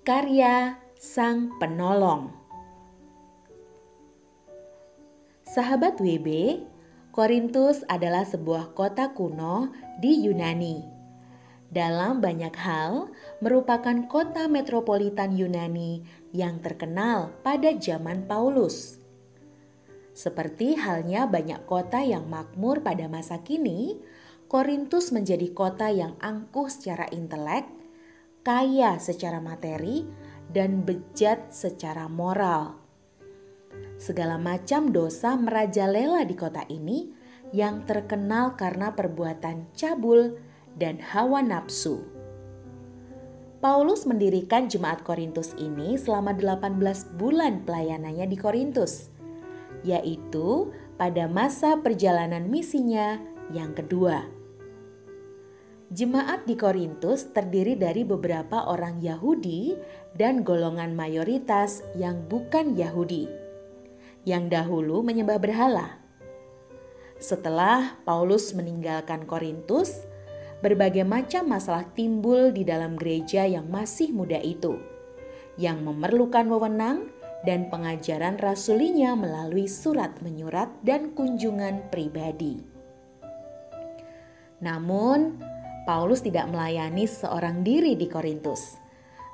Karya Sang Penolong. Sahabat WB, Korintus adalah sebuah kota kuno di Yunani. Dalam banyak hal, merupakan kota metropolitan Yunani yang terkenal pada zaman Paulus. Seperti halnya banyak kota yang makmur pada masa kini, Korintus menjadi kota yang angkuh secara intelek, kaya secara materi, dan bejat secara moral. Segala macam dosa merajalela di kota ini yang terkenal karena perbuatan cabul dan hawa nafsu. Paulus mendirikan jemaat Korintus ini selama 18 bulan pelayanannya di Korintus, yaitu pada masa perjalanan misinya yang kedua. Jemaat di Korintus terdiri dari beberapa orang Yahudi dan golongan mayoritas yang bukan Yahudi, yang dahulu menyembah berhala. Setelah Paulus meninggalkan Korintus, berbagai macam masalah timbul di dalam gereja yang masih muda itu, yang memerlukan wewenang dan pengajaran rasulinya melalui surat menyurat dan kunjungan pribadi. Namun, Paulus tidak melayani seorang diri di Korintus.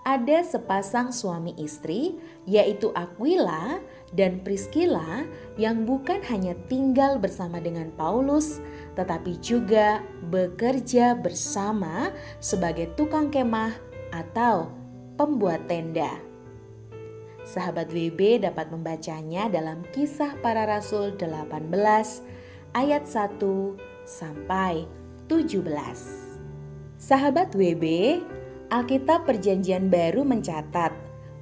Ada sepasang suami istri, yaitu Aquila dan Priscilla, yang bukan hanya tinggal bersama dengan Paulus, tetapi juga bekerja bersama sebagai tukang kemah atau pembuat tenda. Sahabat WB dapat membacanya dalam Kisah Para Rasul 18 ayat 1 sampai 17. Sahabat WB, Alkitab Perjanjian Baru mencatat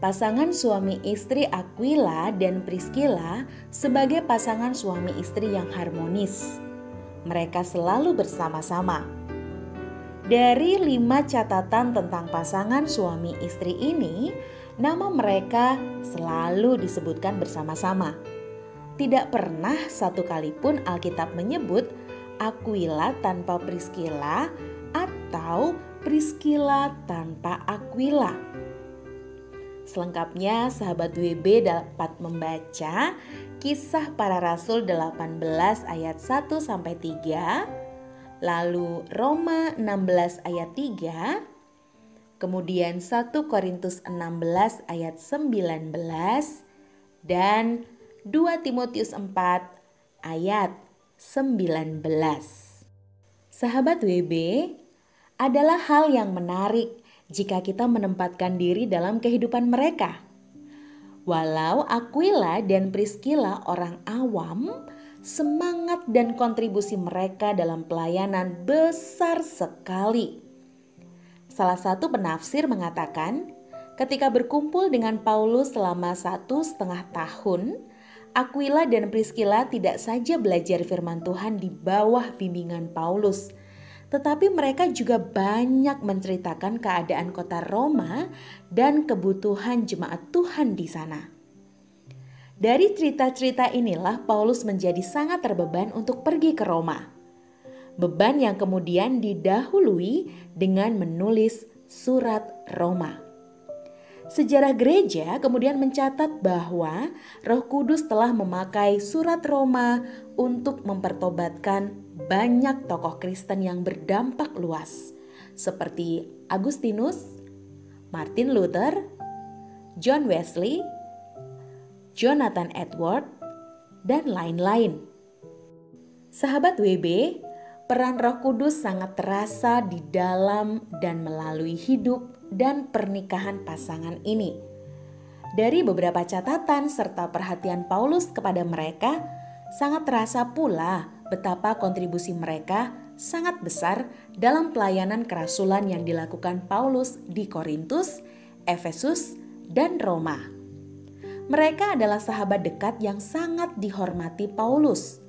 pasangan suami istri Aquila dan Priscilla sebagai pasangan suami istri yang harmonis. Mereka selalu bersama-sama. Dari 5 catatan tentang pasangan suami istri ini, nama mereka selalu disebutkan bersama-sama. Tidak pernah satu kali pun Alkitab menyebut Aquila tanpa Priscilla atau Priscilla tanpa Aquila. Selengkapnya sahabat WB dapat membaca Kisah Para Rasul 18 ayat 1 sampai 3, lalu Roma 16 ayat 3, kemudian 1 Korintus 16 ayat 19 dan 2 Timotius 4 ayat 19. Sahabat WB, adalah hal yang menarik jika kita menempatkan diri dalam kehidupan mereka. Walau Aquila dan Priscilla orang awam, semangat dan kontribusi mereka dalam pelayanan besar sekali. Salah satu penafsir mengatakan, ketika berkumpul dengan Paulus selama 1,5 tahun, Aquila dan Priscilla tidak saja belajar firman Tuhan di bawah bimbingan Paulus, tetapi mereka juga banyak menceritakan keadaan kota Roma dan kebutuhan jemaat Tuhan di sana. Dari cerita-cerita inilah Paulus menjadi sangat terbeban untuk pergi ke Roma. Beban yang kemudian didahului dengan menulis surat Roma. Sejarah gereja kemudian mencatat bahwa Roh Kudus telah memakai surat Roma untuk mempertobatkan banyak tokoh Kristen yang berdampak luas, seperti Agustinus, Martin Luther, John Wesley, Jonathan Edwards, dan lain-lain. Sahabat WB, peran Roh Kudus sangat terasa di dalam dan melalui hidup dan pernikahan pasangan ini. Dari beberapa catatan serta perhatian Paulus kepada mereka, sangat terasa pula betapa kontribusi mereka sangat besar dalam pelayanan kerasulan yang dilakukan Paulus di Korintus, Efesus, dan Roma. Mereka adalah sahabat dekat yang sangat dihormati Paulus.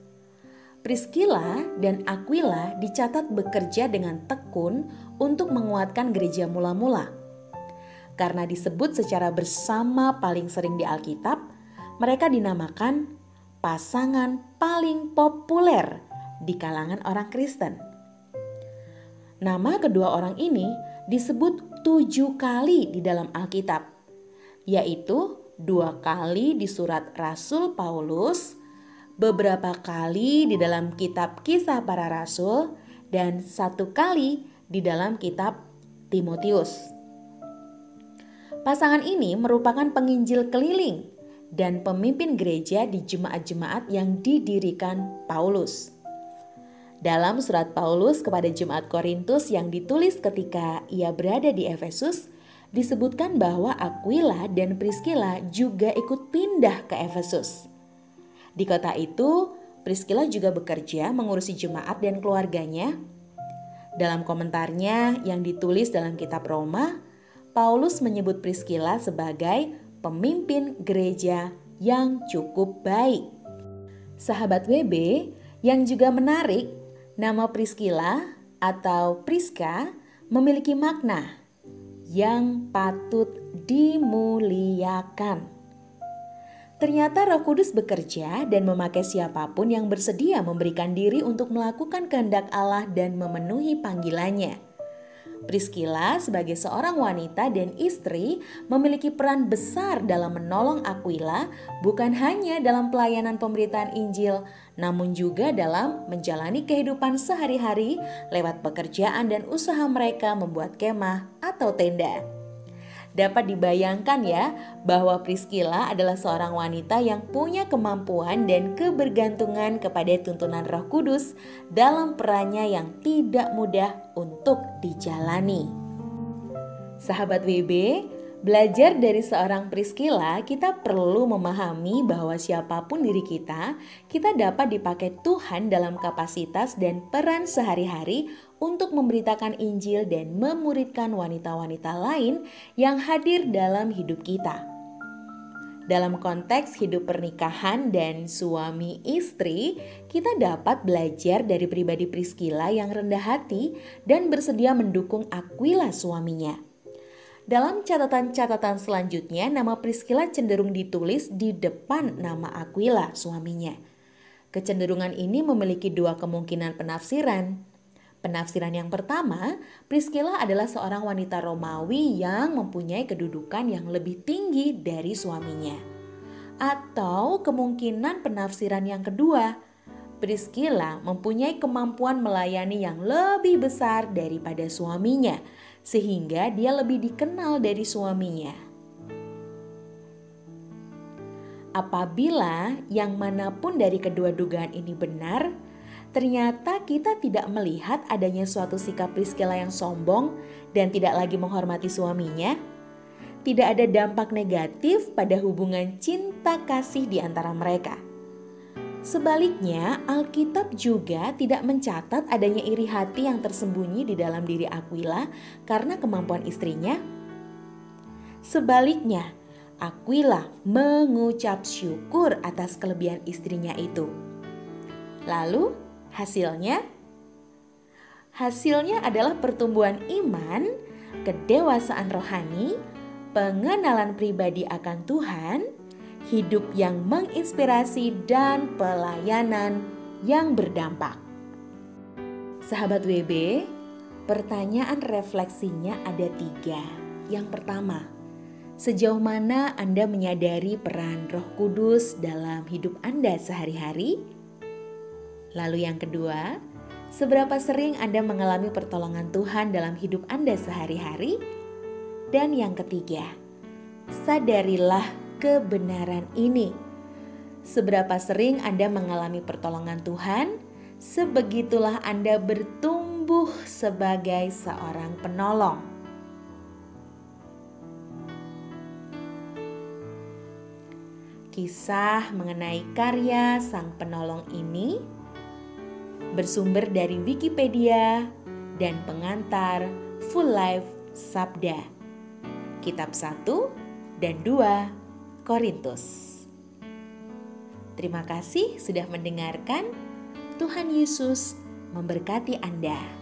Priscilla dan Aquila dicatat bekerja dengan tekun untuk menguatkan gereja mula-mula. Karena disebut secara bersama paling sering di Alkitab, mereka dinamakan pasangan paling populer di kalangan orang Kristen. Nama kedua orang ini disebut 7 kali di dalam Alkitab, yaitu 2 kali di surat Rasul Paulus, beberapa kali di dalam kitab Kisah Para Rasul, dan 1 kali di dalam kitab Timotius. Pasangan ini merupakan penginjil keliling dan pemimpin gereja di jemaat-jemaat yang didirikan Paulus. Dalam surat Paulus kepada jemaat Korintus yang ditulis ketika ia berada di Efesus, disebutkan bahwa Aquila dan Priscilla juga ikut pindah ke Efesus. Di kota itu, Priscilla juga bekerja mengurusi jemaat dan keluarganya. Dalam komentarnya yang ditulis dalam kitab Roma, Paulus menyebut Priscilla sebagai pemimpin gereja yang cukup baik. Sahabat WB, yang juga menarik, nama Priscilla atau Priska memiliki makna yang patut dimuliakan. Ternyata Roh Kudus bekerja dan memakai siapapun yang bersedia memberikan diri untuk melakukan kehendak Allah dan memenuhi panggilannya. Priscilla sebagai seorang wanita dan istri memiliki peran besar dalam menolong Aquila, bukan hanya dalam pelayanan pemberitaan Injil, namun juga dalam menjalani kehidupan sehari-hari lewat pekerjaan dan usaha mereka membuat kemah atau tenda. Dapat dibayangkan ya bahwa Priscilla adalah seorang wanita yang punya kemampuan dan kebergantungan kepada tuntunan Roh Kudus dalam perannya yang tidak mudah untuk dijalani. Sahabat WB, belajar dari seorang Priscilla, kita perlu memahami bahwa siapapun diri kita dapat dipakai Tuhan dalam kapasitas dan peran sehari-hari untuk memberitakan Injil dan memuridkan wanita-wanita lain yang hadir dalam hidup kita. Dalam konteks hidup pernikahan dan suami istri, kita dapat belajar dari pribadi Priscilla yang rendah hati dan bersedia mendukung Aquila suaminya. Dalam catatan-catatan selanjutnya, nama Priscilla cenderung ditulis di depan nama Aquila suaminya. Kecenderungan ini memiliki 2 kemungkinan penafsiran. Penafsiran yang pertama, Priscilla adalah seorang wanita Romawi yang mempunyai kedudukan yang lebih tinggi dari suaminya. Atau kemungkinan penafsiran yang kedua, Priscilla mempunyai kemampuan melayani yang lebih besar daripada suaminya, sehingga dia lebih dikenal dari suaminya. Apabila yang manapun dari kedua dugaan ini benar, ternyata kita tidak melihat adanya suatu sikap Priscilla yang sombong dan tidak lagi menghormati suaminya. Tidak ada dampak negatif pada hubungan cinta kasih di antara mereka. Sebaliknya, Alkitab juga tidak mencatat adanya iri hati yang tersembunyi di dalam diri Aquila karena kemampuan istrinya. Sebaliknya, Aquila mengucap syukur atas kelebihan istrinya itu. Lalu, hasilnya adalah pertumbuhan iman, kedewasaan rohani, pengenalan pribadi akan Tuhan, hidup yang menginspirasi, dan pelayanan yang berdampak. Sahabat WB, pertanyaan refleksinya ada 3. Yang pertama, sejauh mana Anda menyadari peran Roh Kudus dalam hidup Anda sehari-hari? Lalu yang kedua, seberapa sering Anda mengalami pertolongan Tuhan dalam hidup Anda sehari-hari? Dan yang ketiga, sadarilah kebenaran ini. Seberapa sering Anda mengalami pertolongan Tuhan, sebegitulah Anda bertumbuh sebagai seorang penolong. Kisah mengenai karya sang penolong ini bersumber dari Wikipedia dan pengantar Full Life Sabda, Kitab 1 dan 2 Korintus. Terima kasih sudah mendengarkan. Tuhan Yesus memberkati Anda.